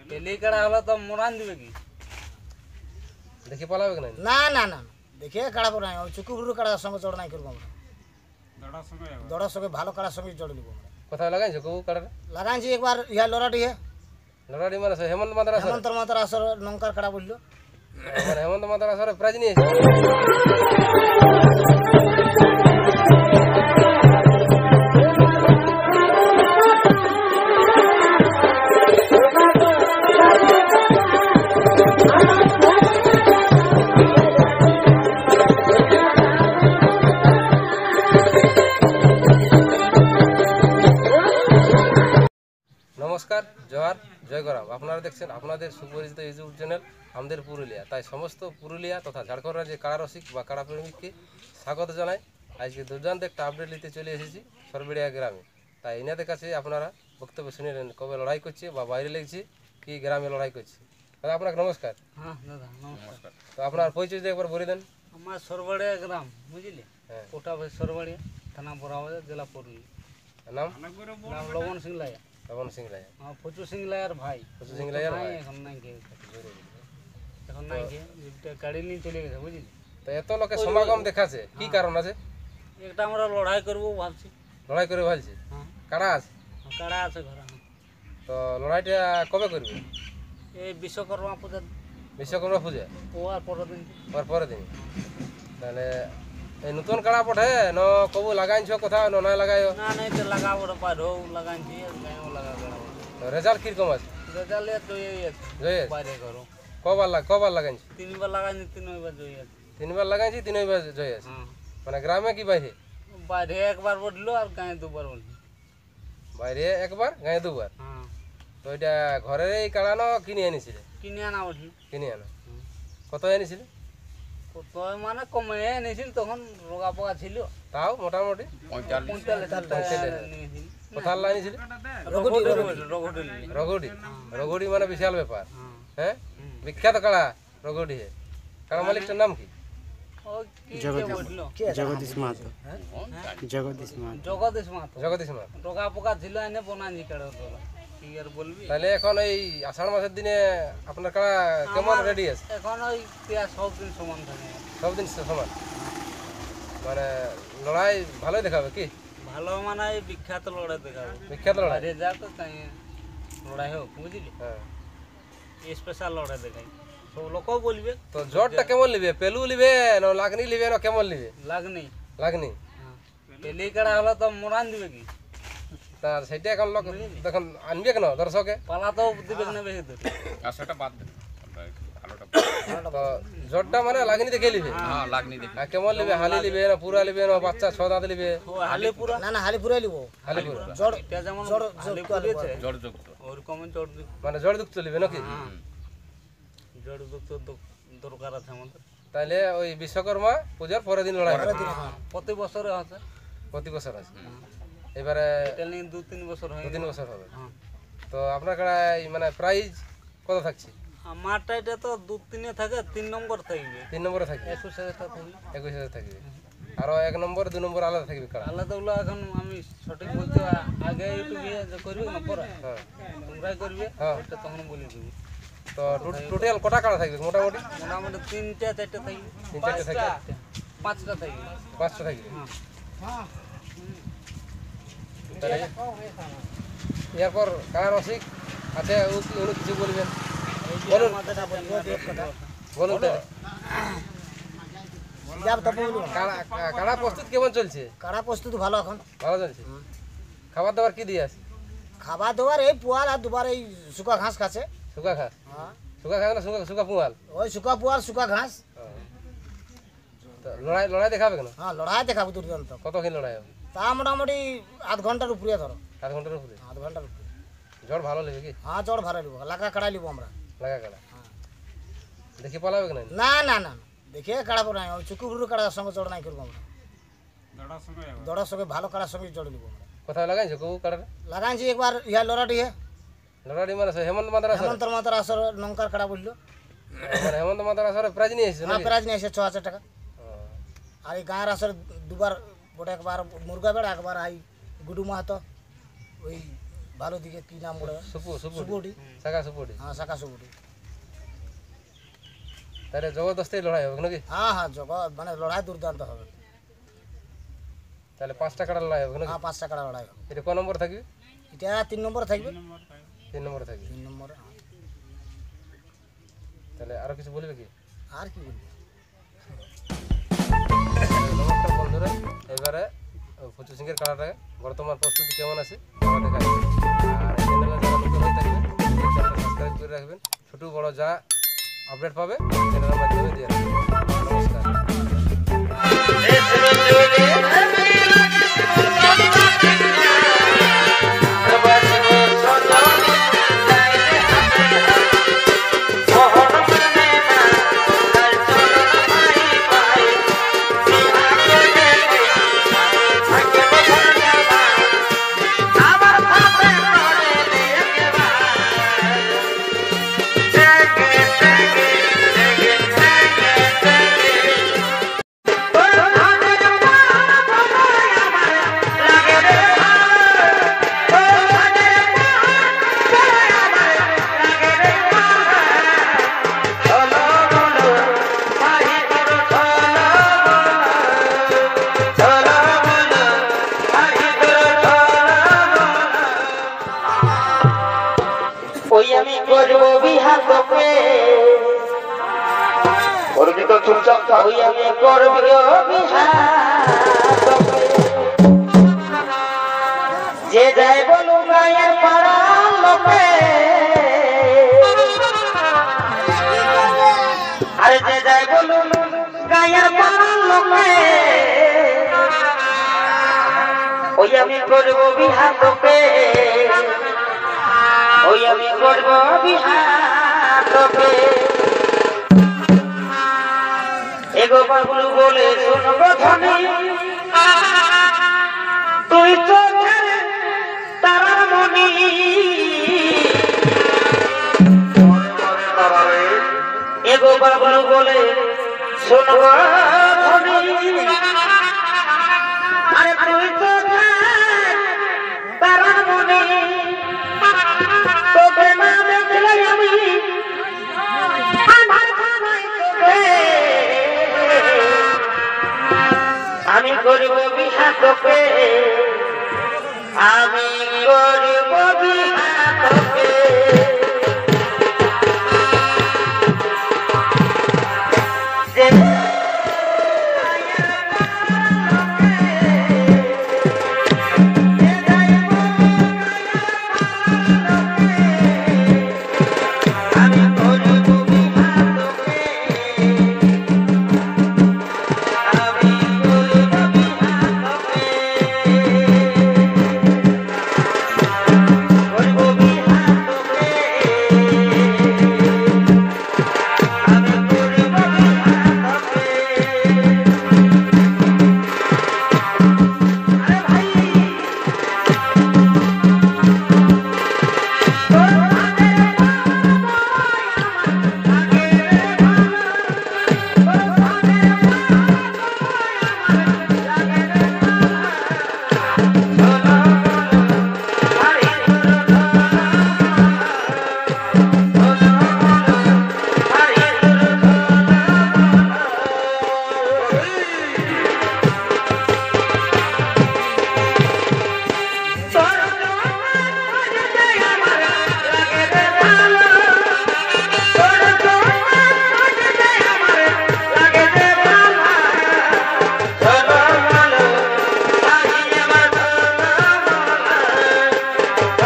পেলি কাড়া হলো তো মোড়ান দিবে কি? দেখি পালাবে না না না না দেখে কাড়া পড়া নাই চুকুগুরু কাড়ার সঙ্গে জড় নাই করবো আমরা দড়ার সঙ্গে ভালো কাড়ার সঙ্গে জড় নিব আমরা কোথায় লাগাইছো কবু কাড়াটা লাগাইছি একবার ইয়া লড়াটি হে লড়াড়ি মানে হেমন্ত মাদার আসরে হেমন্তর মাতার আসর নঙ্কার কাড়া বললো মানে হেমন্ত মাদার আসরে প্রাইজ নিয়েছে নমস্কার জোহার জয় গরাম আপনারা দেখছেন আপনাদের সুপরিচিত ইউটিউব চ্যানেল আমাদের পুরুলিয়া তাই সমস্ত পুরুলিয়া তথা ঝাড়খণ্ড রাজ্যে কাড়া রসিক বা কাড়া প্রেমিককে স্বাগত জানাই আজকে দুর্দান্ত একটা আপডেট নিতে চলে এসেছি সরবেড়িয়া গ্রামে তাই এনাদের কাছে আপনারা বক্তব্য শুনিলেন কবে লড়াই করছে বা বাইরে লেগেছে কি গ্রামে লড়াই করছে দাদা আপনাকে নমস্কার হ্যাঁ দাদা নমস্কার। তো আপনার পরিচয় দিয়ে একবার বলে দেন আমার সরবাড়িয়া গ্রাম বুঝলি, হ্যাঁ কোটা ভাই সরবাড়িয়া, থানা বড়াবাজার, জেলা পুরুলিয়া। নাম নাম লবণ সিং লাইয়া, রমন সিং রায় আমার ফচু সিং লাইয়ার ভাই। ফচু সিং লাইয়ার নাই ভাই। এখন নাই কে, এখন নাই কে, একটা গাড়ি নিয়ে চলে গেছে বুঝলি। তো এত লোকের সমাগম দেখাছে কি কারণ আছে একটা আমরা লড়াই করবো ভাবছি। লড়াই করে ভালছে হ্যাঁ কাড়া আছে কাড়া আছে ঘরে। তো লড়াইটা কবে করবে এই বিশ্বকর্মা পূজা বিশ্বকর্মা পূজা ও আর পরের দিন। ওর পরের দিন তাহলে এই নতুন কাড়া পঠে ন কবু লাগাইছ কোথাও ন নাই লাগাইও না নাই তো লাগাবো রে পারো লাগাইছি গায়ও লাগাবো। তো রেজাল্ট কিরকম আছে রেজাল্ট জয় আছে জয়েশ বাইরে করো। কবার লাগাইছি তিনবার লাগাইছি, তিনবার জয় আছে। তিনবার লাগাইছি তিনবার জয় আছে হ্যাঁ মানে গ্রামে কি বাইরে বাইরে একবার বললো আর গায়ে দুবার বললো। বাইরে একবার গায়ে দুবার হ্যাঁ তো এটা ঘরের এই কাড়া ন কিনে আনিছিলে কিনে আনা বলছিল। কিনে আনো কত আনিছিলে কত মানে কমে এনেছিল, তখন রোগা পোকা ছিল। তাও মোটামুটি 45 টাকা নিয়েছিল। কোথার আনিছিলে রঘুডি রঘুডি মানে বিশাল ব্যাপার হ্যাঁ বিখ্যাত কাড়া রঘুডি কাড়া মালিকটার নাম কি ও কি যে বললো জগদীশ মাহাতো জগদীশ মাহাতো। জগদীশ মাত রোগা পোকা ছিল এনে বনানি কাড়া তোলা কি আর বলবি। তাহলে এখন এই আষাঢ় মাসের দিনে আপনার কাড়া কেমন রেডি আছে এখন ওই পেঁয়াজ সব দিন সমান থাকে। সব দিন সমান মানে লড়াই ভালোই দেখাবে কি ভালো মানে এই বিখ্যাত লড়াই দেখাবো। বিখ্যাত লড়াই বাইরে যা তো তাই লড়াই হোক বুঝলি, হ্যাঁ স্পেশাল লড়াই দেখাই, সব লোকও বলবে। তো জটটা কেমন লিবে পেলু লিবে না লাগনি লিবে না কেমন লিবে লাগনি লাগনি পেলি কাড়া হলো তো মোড়ান দিবে কি? তা সেটা এখন লোক দেখুন আনবে কেন দর্শকে পালা তো দিবে না বেশি দূর। আর সেটা বাদ দেন ভালোটা তো জটটা মানে লাগনি দেখে লিবে হ্যাঁ লাগনি দেখি আর কেমন লিবে হালি লিবে না পুরা লিবে না বাচ্চা ছ দাঁত লিবে ও হালে পুরা না না হালি ফুরাই লিব হালি পুরা জড় এটা যেমন জড় হালে যোগ পুড়িয়েছে জড়যুক্ত ওরকম জড় যুক্ত। মানে জড় দুঃখ লিবে নাকি জড় যুক্ত দরকার আছে আমাদের। তাহলে ওই বিশ্বকর্মা পূজার পরের দিন লড়াই হবে। প্রতি বছরে আছে, প্রতি বছর আছে এবারে এটা নিয়ে 2-3 বছর হয়ে 2-3 বছর হবে হ্যাঁ। তো আপনার কাছে মানে প্রাইজ কত থাকছে আমারটা এটা তো 2-3 থাকে, 3 নম্বর থাকবে, 3 নম্বরে থাকবে 21,000 থাকবে। 21,000 থাকবে আরো 1 নম্বর 2 নম্বর আলাদা থাকবে কাড়া আলাদা ওগুলো এখন আমি সঠিক বলতে আগে ইউটিউবে করবে না পরে হ্যাঁ তোমরাই করবে, হ্যাঁ। এটা তখন বলে দেবো। তো টোটাল কটা কাড়া থাকবে মোটামুটি মোটামুটি 3-4টা থাকবে, 3-4টা থাকবে 5টা থাকবে। 5টা থাকবে হ্যাঁ তাহলে এরপর কাড়া রসিক আছে উনি কিছু বলবেন বলুন বলুন তাহলে। যাব তো বলবো কাড়া প্রস্তুত কেমন চলছে কাড়া প্রস্তুত ভালো এখন ভালো চলছে খাবার দাবার কি দিয়ে আছে খাবার দাবার এই পুয়াল আর দুবার এই শুকা ঘাস খাচ্ছে শুকা ঘাস হ্যাঁ শুকা ঘাস না শুকা পুয়াল ওই শুকা পুয়াল শুকা ঘাস। তো লড়াই দেখাবে কেন হ্যাঁ লড়াই দেখাবো দুর্দান্ত কতক্ষণ লড়াই হবে তা মোটামুটি আধ ঘন্টার উপরে ধরো 7 ঘন্টার উপরে আধ ঘন্টার উপরে। জ্বর ভালো লেগে কি হ্যাঁ জড় ভাড়া লিব লাগা কাড়া লিব আমরা। লাগা কাড়া দেখি পালাবে কেন না না না দেখে কাড়া পড়া নাই চুকুগুরু কাড়ার সঙ্গে জড় নাই করবো আমরা দড়ার সঙ্গে ভালো কাড়ার সঙ্গে জড় নিব আমরা। কোথায় লাগাইছো কবু কাড়াটা লাগাইছি একবার ইয়া লড়াটি হে লড়াড়ি মানে হেমন্ত মাদার আসরে হেমন্তর মাতার আসর নঙ্কার কাড়া বললো মানে হেমন্ত মাদার আসরে প্রাইজ নিয়ে এসেছে হ্যাঁ নাকি প্রাইজ নিয়ে এসে 6,000 টাকা। ও, আর এই গাঁয়ের আসর দুবার গোটা একবার মুরগা বেড়া একবার আই গুডু মাহাতো ওই ভালো দিকে কি নাম বলে সুপুটি সুপুটি শাখা সুপুটি। হ্যাঁ শাখা সুপুটি। তাহলে জবরদস্তি লড়াই হবে নাকি? হ্যাঁ মানে লড়াই দুর্দান্ত হবে। তাহলে 5টা কাড়া লড়াই হবে নাকি? হ্যাঁ 5টা কাড়া লড়াই হবে। এটা কোন নম্বর থাকবে? এটা 3 নম্বরে থাকবে। 3 নম্বরে থাকবে। 3 নম্বরে। তাহলে আরো কিছু বলবে কি? আর কি বলবো? নমস্কার বন্ধুরা, এবারে ফুচু সিংহের কাড়াটা বর্তমান প্রস্তুতি কেমন আছে আমরা দেখাই। আর এই চ্যানেলে যারা নতুন হয়ে থাকবেন চ্যানেলটা সাবস্ক্রাইব করে রাখবেন। ছোট বড় যা আপডেট পাবে চ্যানেলের মাধ্যমে দিয়ে রাখবেন। নমস্কার। ওই আমি করবো বিহার তোকে করবি তো চুপচাপ ওই আমি করবো বিহার তোকে যে যায় বলু গায়ের পাড়ার লোকে আরে যে যায় বলু গায়ের পাড়ার লোকে ওই আমি করবো বিহার তোকে ওই আমি করব বিহার তোকে এগো বাবলু বলে শুনবো ধনী তুই তো তারা মনি এগো বাবলু বলে শুনবো ধনী